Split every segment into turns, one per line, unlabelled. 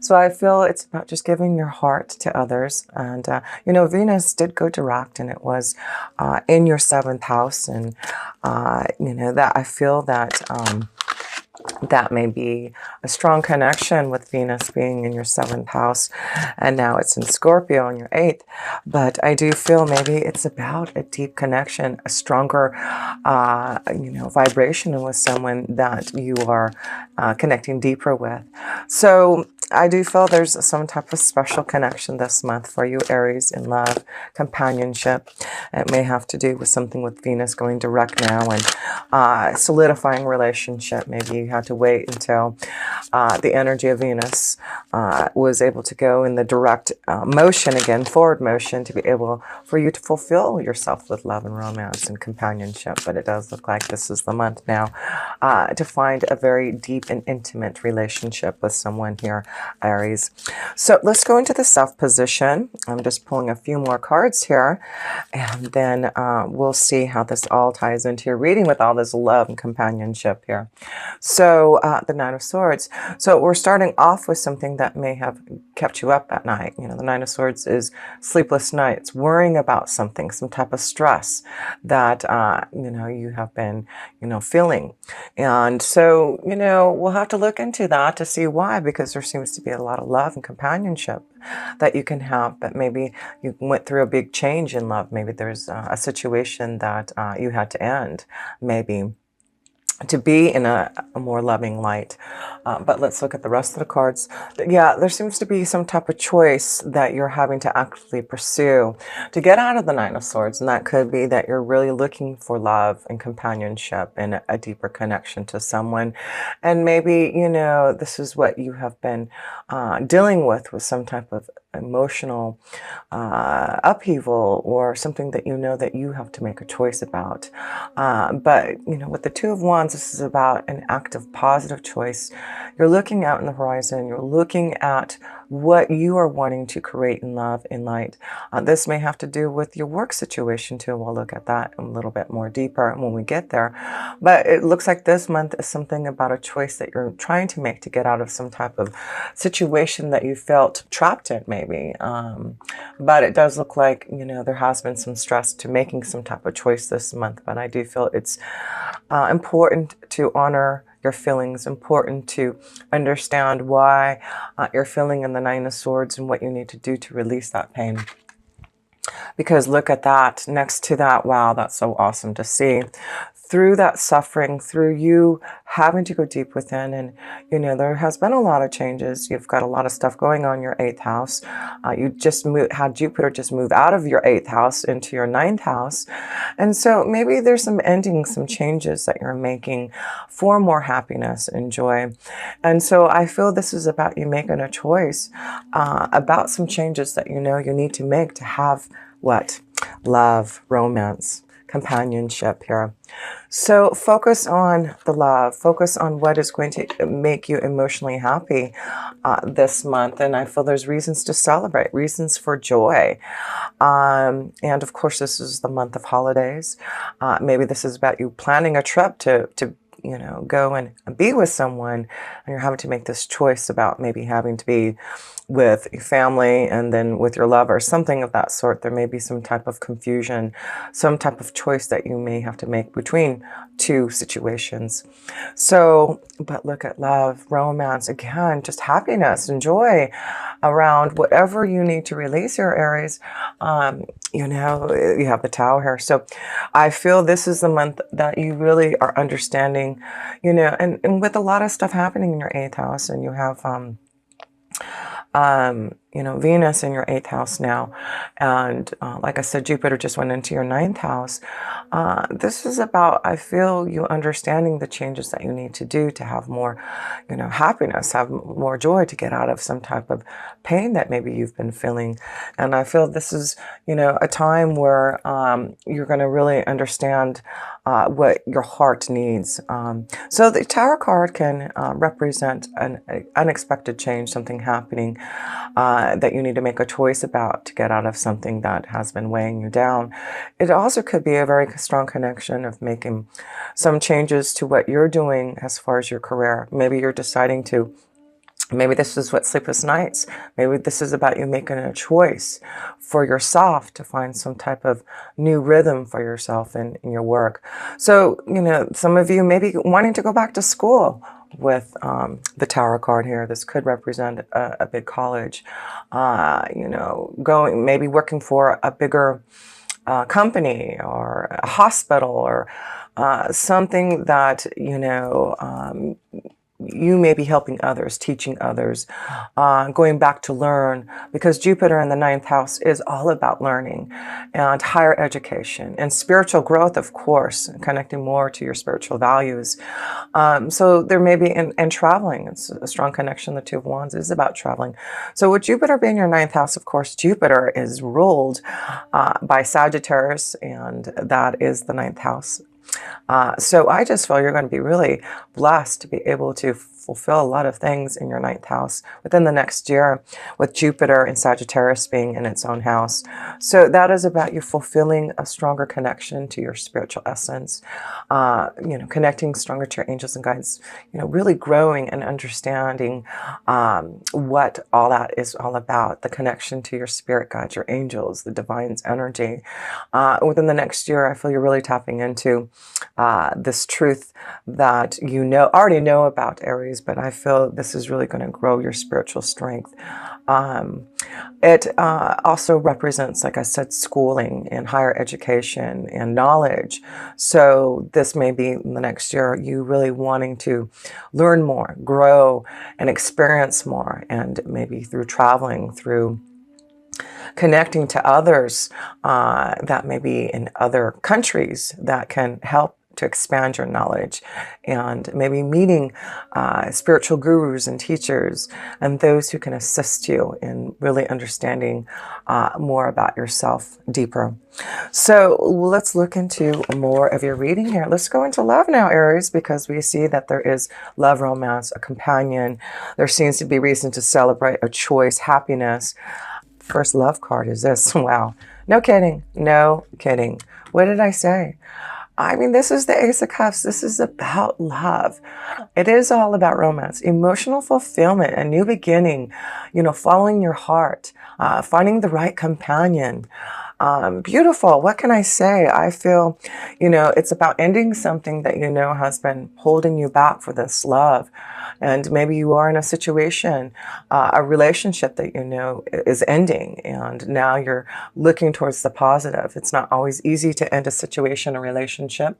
So I feel it's about just giving your heart to others. And, Venus did go direct, and it was in your seventh house. And, that I feel that. That may be a strong connection with Venus being in your seventh house, and now it's in Scorpio in your eighth. But I do feel maybe it's about a deep connection, a stronger, vibration with someone that you are connecting deeper with. So I do feel there's some type of special connection this month for you, Aries, in love, companionship. It may have to do with something with Venus going direct now and solidifying relationship. Maybe you had to wait until the energy of Venus was able to go in the direct motion again, forward motion, to be able for you to fulfill yourself with love and romance and companionship. But it does look like this is the month now to find a very deep and intimate relationship with someone here, Aries. So let's go into the self position. I'm just pulling a few more cards here, and then we'll see how this all ties into your reading with all this love and companionship here. So the Nine of Swords. So we're starting off with something that may have kept you up at night. The Nine of Swords is sleepless nights, worrying about something, some type of stress that, you have been, feeling. And so, we'll have to look into that to see why, because there seems to be a lot of love and companionship that you can have, but maybe you went through a big change in love. Maybe there's a situation that you had to end, maybe to be in a more loving light. But let's look at the rest of the cards. Yeah, there seems to be some type of choice that you're having to actively pursue to get out of the Nine of Swords. And that could be that you're really looking for love and companionship and a deeper connection to someone. And maybe, this is what you have been dealing with some type of emotional upheaval, or something that that you have to make a choice about. But with the Two of Wands, this is about an active, positive choice. You're looking out in the horizon. You're looking at what you are wanting to create in love, in light. This may have to do with your work situation too. We'll look at that a little bit more deeper when we get there. But it looks like this month is something about a choice that you're trying to make to get out of some type of situation that you felt trapped in, maybe. But it does look like, there has been some stress to making some type of choice this month. But I do feel it's important to honor your feelings, important to understand why you're feeling in the Nine of Swords and what you need to do to release that pain. Because look at that, next to that, wow, that's so awesome to see. Through that suffering, through you having to go deep within, and there has been a lot of changes. You've got a lot of stuff going on in your eighth house. You just had Jupiter just move out of your eighth house into your ninth house, and so maybe there's some endings, some changes that you're making for more happiness and joy. And so I feel this is about you making a choice about some changes that you need to make to have what? Love, romance, companionship here. So focus on the love, focus on what is going to make you emotionally happy this month. And I feel there's reasons to celebrate, reasons for joy. And of course, this is the month of holidays. Maybe this is about you planning a trip to go and be with someone, and you're having to make this choice about maybe having to be with your family and then with your lover, something of that sort. There may be some type of confusion, some type of choice that you may have to make between two situations. So, but look at love, romance, again, just happiness and joy around whatever you need to release your Aries. You have the Tower here. So I feel this is the month that you really are understanding, and with a lot of stuff happening in your eighth house, and you have, Venus in your eighth house now. And like I said, Jupiter just went into your ninth house. This is about, I feel, you understanding the changes that you need to do to have more, happiness, have more joy, to get out of some type of pain that maybe you've been feeling. And I feel this is, a time where you're going to really understand what your heart needs. So the Tower card can represent an unexpected change, something happening that you need to make a choice about to get out of something that has been weighing you down. It also could be a very strong connection of making some changes to what you're doing as far as your career. Maybe you're deciding to Maybe this is what sleepless nights. Maybe this is about you making a choice for yourself to find some type of new rhythm for yourself in your work. So, some of you may be wanting to go back to school with the Tower card here. This could represent a big college. Going, maybe working for a bigger company or a hospital or something that, you may be helping others, teaching others, going back to learn, because Jupiter in the ninth house is all about learning and higher education and spiritual growth, of course, connecting more to your spiritual values. So there may be, and traveling, it's a strong connection. The Two of Wands is about traveling. So with Jupiter being your ninth house, of course, Jupiter is ruled by Sagittarius, and that is the ninth house. So I just feel you're going to be really blessed to be able to fulfill a lot of things in your ninth house within the next year, with Jupiter and Sagittarius being in its own house. So that is about you fulfilling a stronger connection to your spiritual essence, connecting stronger to your angels and guides, really growing and understanding what all that is all about, the connection to your spirit guides, your angels, the divine's energy. Within the next year, I feel you're really tapping into this truth that already know about, Aries, but I feel this is really going to grow your spiritual strength. It also represents, like I said, schooling and higher education and knowledge. So this may be in the next year, you really wanting to learn more, grow, and experience more, and maybe through traveling, through connecting to others that may be in other countries that can help to expand your knowledge, and maybe meeting spiritual gurus and teachers and those who can assist you in really understanding more about yourself deeper. So let's look into more of your reading here. Let's go into love now, Aries, because we see that there is love, romance, a companion. There seems to be reason to celebrate a choice, happiness. First love card is this. Wow. No kidding. No kidding. What did I say? I mean, this is the Ace of Cups. This is about love. It is all about romance, emotional fulfillment, a new beginning, following your heart, finding the right companion. Beautiful. What can I say? I feel, it's about ending something that has been holding you back for this love. And maybe you are in a situation, a relationship that is ending, and now you're looking towards the positive. It's not always easy to end a situation, a relationship,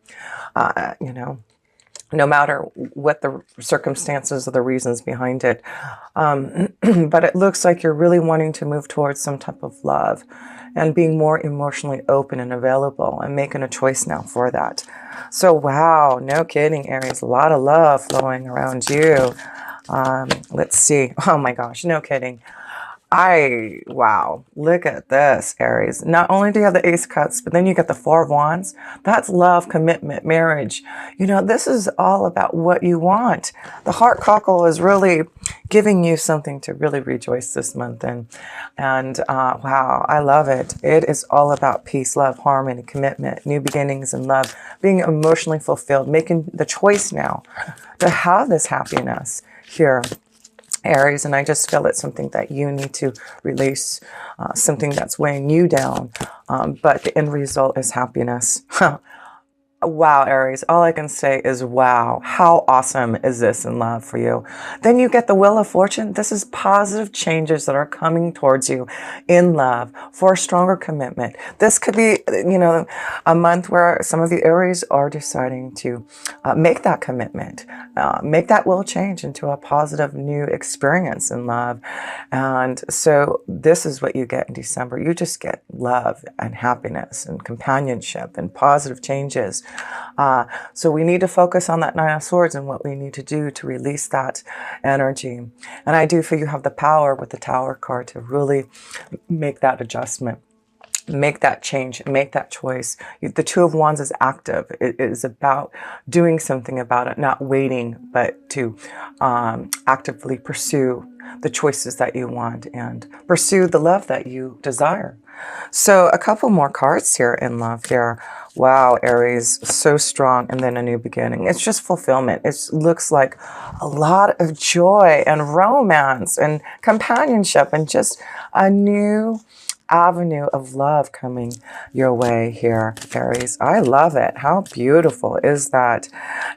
no matter what the circumstances or the reasons behind it. But it looks like you're really wanting to move towards some type of love and being more emotionally open and available, and making a choice now for that. So, wow, no kidding, Aries. A lot of love flowing around you. Let's see. Oh my gosh, no kidding. Wow, look at this, Aries. Not only do you have the Ace of Cups, but then you get the Four of Wands. That's love, commitment, marriage. This is all about what you want. The heart cockle is really giving you something to really rejoice this month in. And wow, I love it. It is all about peace, love, harmony, commitment, new beginnings in love, being emotionally fulfilled, making the choice now to have this happiness here, Aries. And I just feel it's something that you need to release, something that's weighing you down. But the end result is happiness. Wow, Aries, all I can say is wow. How awesome is this in love for you? Then you get the Wheel of Fortune. This is positive changes that are coming towards you in love for a stronger commitment. This could be, a month where some of the Aries are deciding to make that commitment, make that will change into a positive new experience in love. And so this is what you get in December. You just get love and happiness and companionship and positive changes. So we need to focus on that Nine of Swords and what we need to do to release that energy. And I do feel you have the power with the Tower card to really make that adjustment. Make that change, make that choice. The Two of Wands is active. It is about doing something about it, not waiting, but to actively pursue the choices that you want and pursue the love that you desire. So a couple more cards here in love here. Wow, Aries, so strong, and then a new beginning. It's just fulfillment. It looks like a lot of joy and romance and companionship and just a new avenue of love coming your way here, Aries. I love it. How beautiful is that?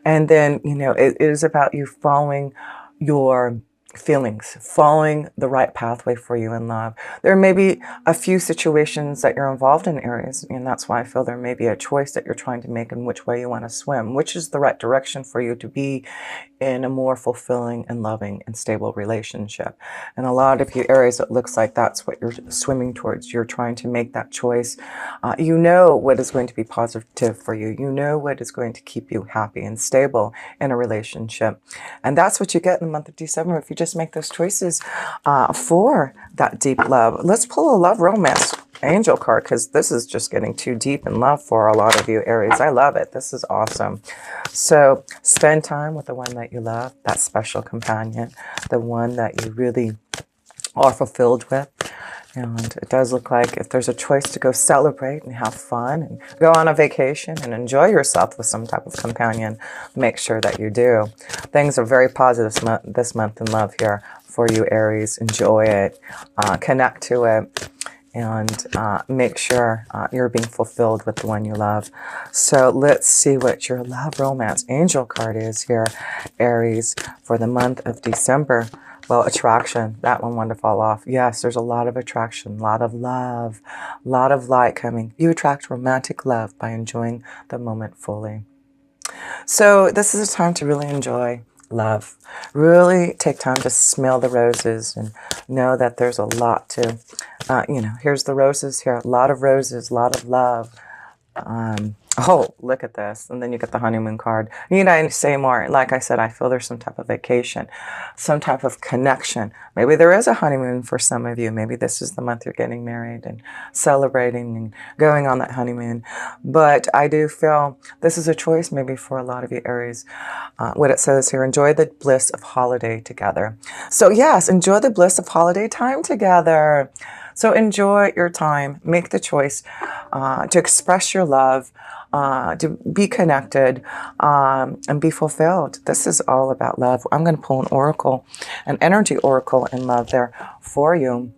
And then, you know, it is about you following your feelings, following the right pathway for you in love. There may be a few situations that you're involved in, Aries, and that's why I feel there may be a choice that you're trying to make in which way you want to swim, which is the right direction for you to be in a more fulfilling and loving and stable relationship. And a lot of you, Aries, it looks like that's what you're swimming towards. You're trying to make that choice. You know what is going to be positive for you. You know what is going to keep you happy and stable in a relationship. And that's what you get in the month of December if you just make those choices for that deep love. Let's pull a love romance angel card, because this is just getting too deep in love for a lot of you, Aries. I love it. This is awesome. So spend time with the one that you love, that special companion, the one that you really are fulfilled with. And it does look like if there's a choice to go celebrate and have fun and go on a vacation and enjoy yourself with some type of companion, make sure that you do. Things are very positive this month in love here for you, Aries. Enjoy it. Connect to it. And make sure you're being fulfilled with the one you love. So let's see what your love romance angel card is here, Aries, for the month of December. Well, attraction, that one wanted to fall off. Yes, there's a lot of attraction, a lot of love, a lot of light coming. You attract romantic love by enjoying the moment fully. So this is a time to really enjoy love. Really take time to smell the roses and know that there's a lot to, you know, here's the roses here. A lot of roses, a lot of love. Oh, look at this. And then you get the honeymoon card. Need I say more? Like I said, I feel there's some type of vacation, some type of connection. Maybe there is a honeymoon for some of you. Maybe this is the month you're getting married and celebrating and going on that honeymoon. But I do feel this is a choice maybe for a lot of you, Aries. What it says here, enjoy the bliss of holiday together. So yes, enjoy the bliss of holiday time together. So enjoy your time. Make the choice to express your love, to be connected, and be fulfilled. This is all about love. I'm going to pull an oracle, an energy oracle in love there for you.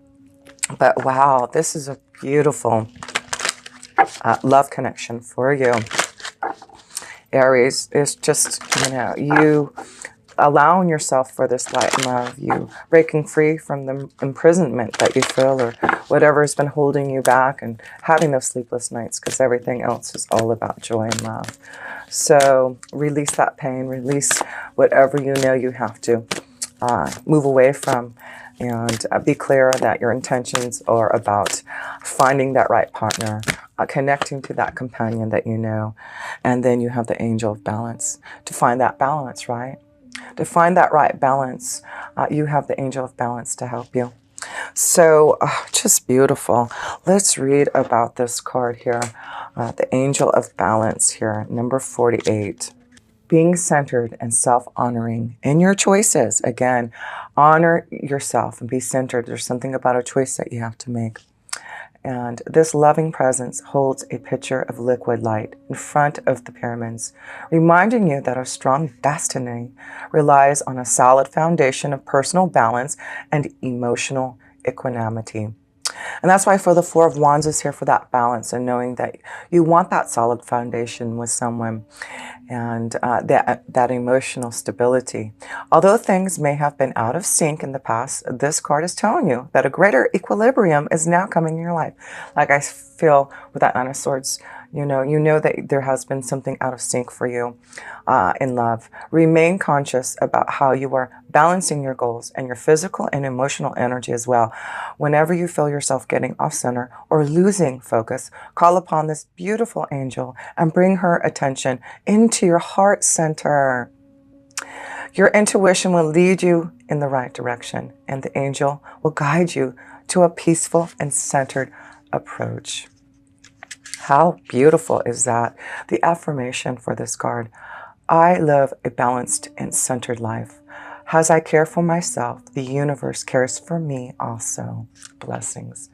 But wow, this is a beautiful love connection for you. Aries, is just, you know, you allowing yourself for this light and love, you breaking free from the imprisonment that you feel or whatever has been holding you back and having those sleepless nights, because everything else is all about joy and love. So release that pain, release whatever you know you have to move away from, and be clear that your intentions are about finding that right partner, connecting to that companion that you know, and then you have the angel of balance to find that balance, right? To find that right balance, you have the angel of balance to help you. So just beautiful. Let's read about this card here. The angel of balance here, number 48. Being centered and self-honoring in your choices. Again, honor yourself and be centered. There's something about a choice that you have to make. And this loving presence holds a pitcher of liquid light in front of the pyramids, reminding you that a strong destiny relies on a solid foundation of personal balance and emotional equanimity. And that's why I feel the Four of Wands is here for that balance and knowing that you want that solid foundation with someone and that emotional stability. Although things may have been out of sync in the past, this card is telling you that a greater equilibrium is now coming in your life. Like I feel with that Nine of Swords, you know that there has been something out of sync for you in love. Remain conscious about how you are balancing your goals and your physical and emotional energy as well. Whenever you feel yourself getting off center or losing focus, call upon this beautiful angel and bring her attention into your heart center. Your intuition will lead you in the right direction, and the angel will guide you to a peaceful and centered approach. How beautiful is that? The affirmation for this card: I live a balanced and centered life. As I care for myself, the universe cares for me also. Blessings.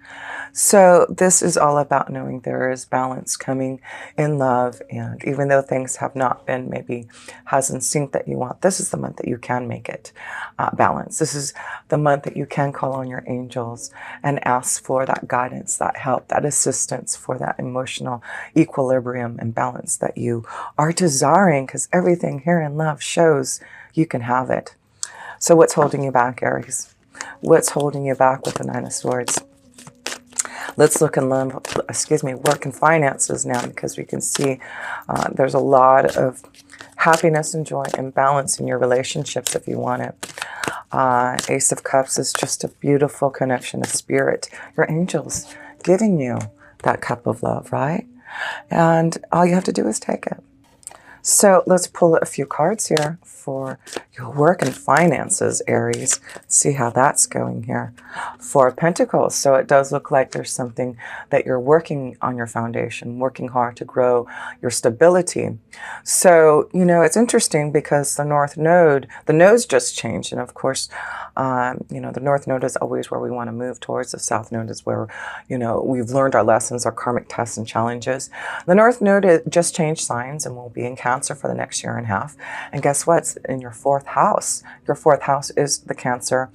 So this is all about knowing there is balance coming in love. And even though things have not been maybe has in sync that you want, this is the month that you can make it balance. This is the month that you can call on your angels and ask for that guidance, that help, that assistance for that emotional equilibrium and balance that you are desiring, because everything here in love shows you can have it. So what's holding you back, Aries? What's holding you back with the Nine of Swords? Let's look in love, work and finances now, because we can see there's a lot of happiness and joy and balance in your relationships if you want it. Ace of Cups is just a beautiful connection of spirit. Your angels giving you that cup of love, right? And all you have to do is take it. So let's pull a few cards here for your work and finances, Aries. See how that's going here. Four of Pentacles. So it does look like there's something that you're working on your foundation, working hard to grow your stability. So, you know, it's interesting because the North Node, the nodes just changed. And of course, you know, the North Node is always where we want to move towards. The South Node is where, you know, we've learned our lessons, our karmic tests and challenges. The North Node just changed signs and will be in Cancer for the next year and a half. And guess what? It's in your fourth house. Your fourth house is the Cancer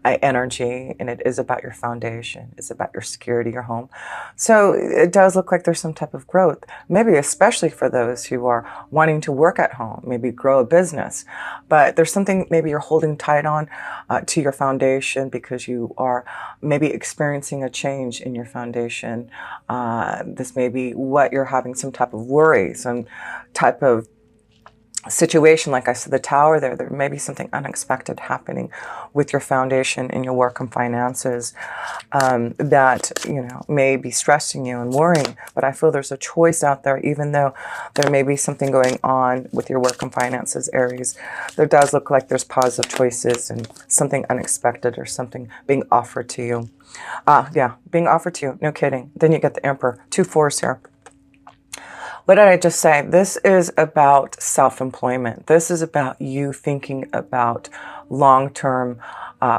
energy, and it is about your foundation. It's about your security, your home. So it does look like there's some type of growth, maybe especially for those who are wanting to work at home, maybe grow a business. But there's something maybe you're holding tight on to your foundation because you are maybe experiencing a change in your foundation. This may be what you're having some type of worry, some type of situation. Like I said, the Tower there may be something unexpected happening with your foundation in your work and finances that, you know, may be stressing you and worrying. But I feel there's a choice out there, even though there may be something going on with your work and finances, Aries. There does look like there's positive choices and something unexpected or something being offered to you. Yeah, being offered to you. No kidding. Then you get the Emperor. 2 4s here. What did I just say? This is about self-employment. This is about you thinking about long-term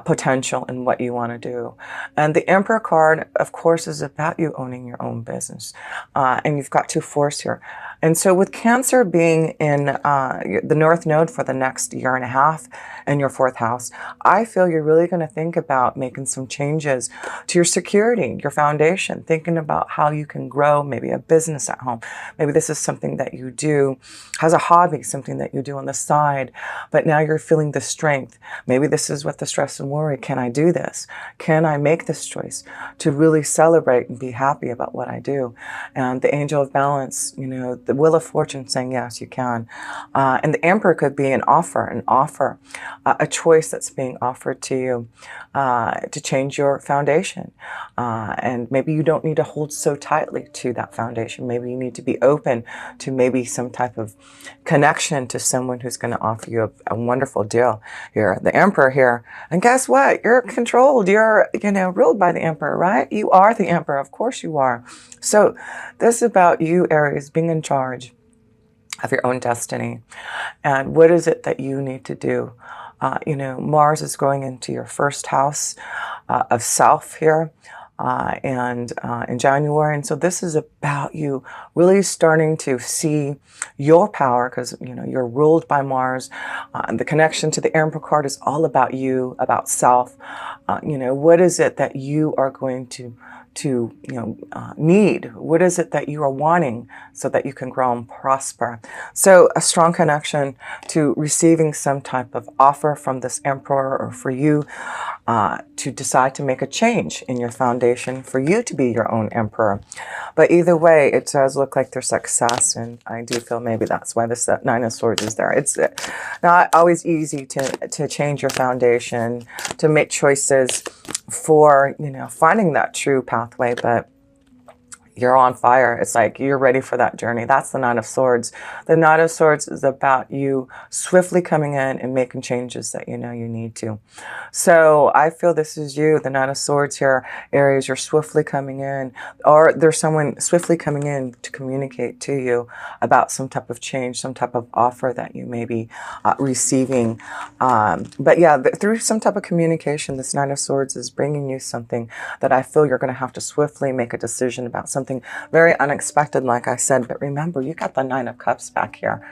potential in what you want to do. And the Emperor card, of course, is about you owning your own business. And you've got 2 4s here. And so with Cancer being in the North Node for the next year and a half in your fourth house, I feel you're really going to think about making some changes to your security, your foundation, thinking about how you can grow maybe a business at home. Maybe this is something that you do as a hobby, something that you do on the side, but now you're feeling the strength. Maybe this is what the stress and worry. Can I do this? Can I make this choice to really celebrate and be happy about what I do? And the Angel of Balance, you know, the Wheel of Fortune saying, yes, you can. And the Emperor could be an offer, a choice that's being offered to you to change your foundation. And maybe you don't need to hold so tightly to that foundation. Maybe you need to be open to maybe some type of connection to someone who's going to offer you a wonderful deal here. The Emperor here. And guess what? You're controlled. You're, you know, ruled by the Emperor, right? You are the Emperor. Of course you are. So this is about you, Aries, being in charge of your own destiny. And what is it that you need to do? You know, Mars is going into your first house of self here. In January. And so this is about you really starting to see your power, because, you know, you're ruled by Mars. And the connection to the Emperor card is all about you, about self. You know, what is it that you are going to need? What is it that you are wanting so that you can grow and prosper? So a strong connection to receiving some type of offer from this Emperor, or for you to decide to make a change in your foundation for you to be your own Emperor. But either way, it does look like there's success, and I do feel maybe that's why this Nine of Swords is there. It's not always easy to change your foundation, to make choices for, you know, finding that true pathway, but you're on fire. It's like you're ready for that journey. That's the Nine of Swords. The Nine of Swords is about you swiftly coming in and making changes that you know you need to. So I feel this is you, the Nine of Swords here, Aries. You're swiftly coming in, or there's someone swiftly coming in to communicate to you about some type of change, some type of offer that you may be receiving. But yeah, through some type of communication, this Nine of Swords is bringing you something that I feel you're going to have to swiftly make a decision about, something very unexpected, like I said. But remember, you got the Nine of Cups back here.